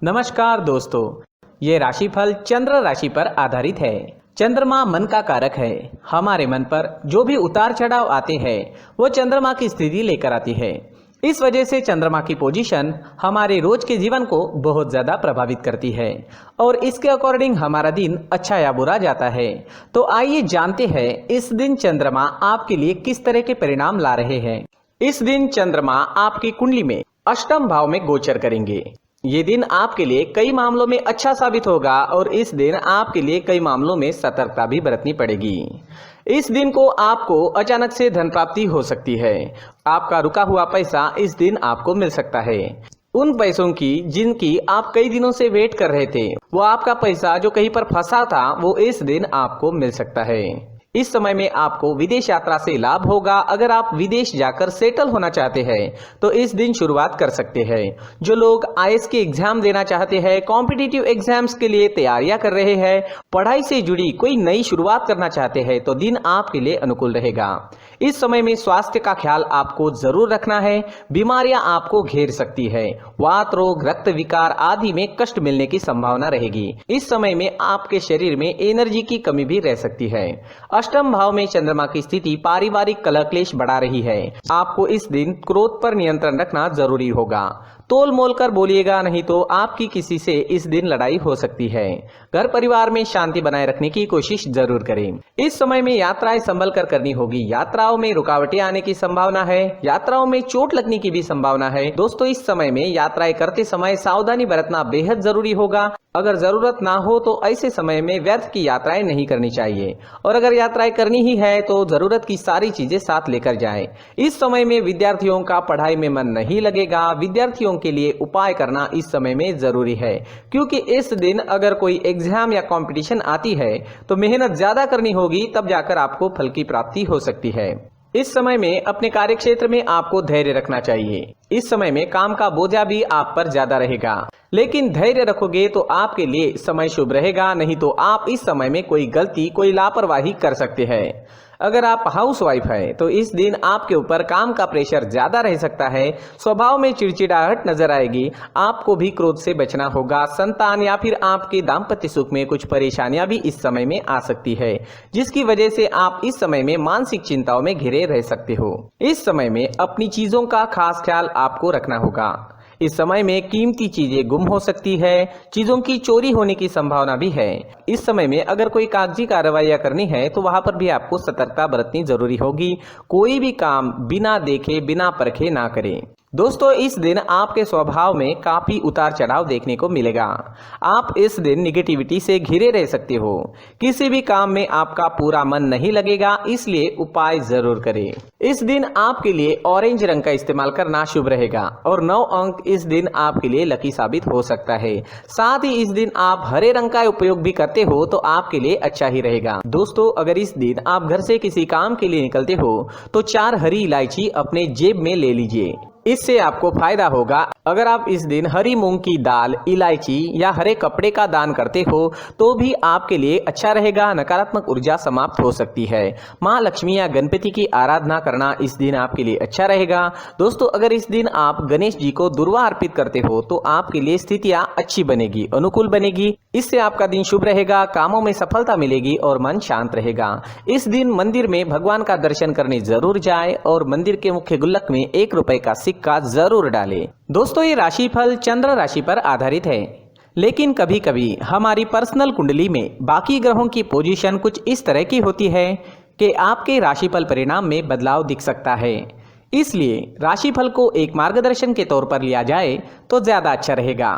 नमस्कार दोस्तों, ये राशिफल चंद्र राशि पर आधारित है। चंद्रमा मन का कारक है। हमारे मन पर जो भी उतार चढ़ाव आते हैं वो चंद्रमा की स्थिति लेकर आती है। इस वजह से चंद्रमा की पोजीशन हमारे रोज के जीवन को बहुत ज़्यादा प्रभावित करती है और इसके अकॉर्डिंग हमारा दिन अच्छा या बुरा जाता है। तो आइए जानते हैं इस दिन चंद्रमा आपके लिए किस तरह के परिणाम ला रहे हैं। इस दिन चंद्रमा आपकी कुंडली में अष्टम भाव में गोचर करेंगे। ये दिन आपके लिए कई मामलों में अच्छा साबित होगा और इस दिन आपके लिए कई मामलों में सतर्कता भी बरतनी पड़ेगी। इस दिन को आपको अचानक से धन प्राप्ति हो सकती है। आपका रुका हुआ पैसा इस दिन आपको मिल सकता है। उन पैसों की जिनकी आप कई दिनों से वेट कर रहे थे, वो आपका पैसा जो कहीं पर फंसा था वो इस दिन आपको मिल सकता है। इस समय में आपको विदेश यात्रा से लाभ होगा। अगर आप विदेश जाकर सेटल होना चाहते हैं तो इस दिन शुरुआत कर सकते हैं। जो लोग आईएएस के एग्जाम देना चाहते हैं, कॉम्पिटिटिव एग्जाम्स के लिए तैयारियां कर रहे हैं, पढ़ाई से जुड़ी कोई नई शुरुआत करना चाहते हैं तो दिन आपके लिए अनुकूल रहेगा। इस समय में स्वास्थ्य का ख्याल आपको जरूर रखना है। बीमारियां आपको घेर सकती है। वात रोग, रक्त विकार आदि में कष्ट मिलने की संभावना रहेगी। इस समय में आपके शरीर में एनर्जी की कमी भी रह सकती है। अष्टम भाव में चंद्रमा की स्थिति पारिवारिक कलह क्लेश बढ़ा रही है। आपको इस दिन क्रोध पर नियंत्रण रखना जरूरी होगा। तोल मोल कर बोलिएगा, नहीं तो आपकी किसी से इस दिन लड़ाई हो सकती है। घर परिवार में शांति बनाए रखने की कोशिश जरूर करें। इस समय में यात्राएं संभल कर करनी होगी। यात्राओं में रुकावटें आने की संभावना है। यात्राओं में चोट लगने की भी संभावना है। दोस्तों, इस समय में यात्राएं करते समय सावधानी बरतना बेहद जरूरी होगा। अगर जरूरत ना हो तो ऐसे समय में व्यर्थ की यात्राएं नहीं करनी चाहिए और अगर यात्राएं करनी ही है तो जरूरत की सारी चीजें साथ लेकर जाएं। इस समय में विद्यार्थियों का पढ़ाई में मन नहीं लगेगा। विद्यार्थियों के लिए उपाय करना इस समय में जरूरी है, क्योंकि इस दिन अगर कोई एग्जाम या कंपटीशन आती है तो मेहनत ज्यादा करनी होगी, तब जाकर आपको फल की प्राप्ति हो सकती है। इस समय में अपने कार्य क्षेत्र में आपको धैर्य रखना चाहिए। इस समय में काम का बोझा भी आप पर ज्यादा रहेगा, लेकिन धैर्य रखोगे तो आपके लिए समय शुभ रहेगा। नहीं तो आप इस समय में कोई गलती, कोई लापरवाही कर सकते हैं। अगर आप हाउसवाइफ है तो इस दिन आपके ऊपर काम का प्रेशर ज्यादा रह सकता है। स्वभाव में चिड़चिड़ाहट नजर आएगी। आपको भी क्रोध से बचना होगा। संतान या फिर आपके दाम्पत्य सुख में कुछ परेशानियां भी इस समय में आ सकती है, जिसकी वजह से आप इस समय में मानसिक चिंताओं में घिरे रह सकते हो। इस समय में अपनी चीजों का खास ख्याल आपको रखना होगा। इस समय में कीमती चीजें गुम हो सकती है। चीजों की चोरी होने की संभावना भी है। इस समय में अगर कोई कागजी कार्रवाइयां करनी है तो वहां पर भी आपको सतर्कता बरतनी जरूरी होगी। कोई भी काम बिना देखे, बिना परखे ना करें। दोस्तों, इस दिन आपके स्वभाव में काफी उतार चढ़ाव देखने को मिलेगा। आप इस दिन निगेटिविटी से घिरे रह सकते हो। किसी भी काम में आपका पूरा मन नहीं लगेगा, इसलिए उपाय जरूर करें। इस दिन आपके लिए ऑरेंज रंग का इस्तेमाल करना शुभ रहेगा और 9 अंक इस दिन आपके लिए लकी साबित हो सकता है। साथ ही इस दिन आप हरे रंग का उपयोग भी करते हो तो आपके लिए अच्छा ही रहेगा। दोस्तों, अगर इस दिन आप घर से किसी काम के लिए निकलते हो तो 4 हरी इलायची अपने जेब में ले लीजिए। इससे आपको फायदा होगा। अगर आप इस दिन हरी मूंग की दाल, इलायची या हरे कपड़े का दान करते हो तो भी आपके लिए अच्छा रहेगा। नकारात्मक ऊर्जा समाप्त हो सकती है। माँ लक्ष्मी या गणपति की आराधना करना इस दिन आपके लिए अच्छा रहेगा। दोस्तों, अगर इस दिन आप गणेश जी को दुर्वा अर्पित करते हो तो आपके लिए स्थितियां अच्छी बनेगी, अनुकूल बनेगी। इससे आपका दिन शुभ रहेगा, कामों में सफलता मिलेगी और मन शांत रहेगा। इस दिन मंदिर में भगवान का दर्शन करने जरूर जाए और मंदिर के मुख्य गुल्लक में 1 रुपए का सिक्का जरूर डालें। दोस्तों, ये राशिफल चंद्र राशि पर आधारित है, लेकिन कभी कभी हमारी पर्सनल कुंडली में बाकी ग्रहों की पोजीशन कुछ इस तरह की होती है कि आपके राशिफल परिणाम में बदलाव दिख सकता है। इसलिए राशिफल को एक मार्गदर्शन के तौर पर लिया जाए तो ज्यादा अच्छा रहेगा।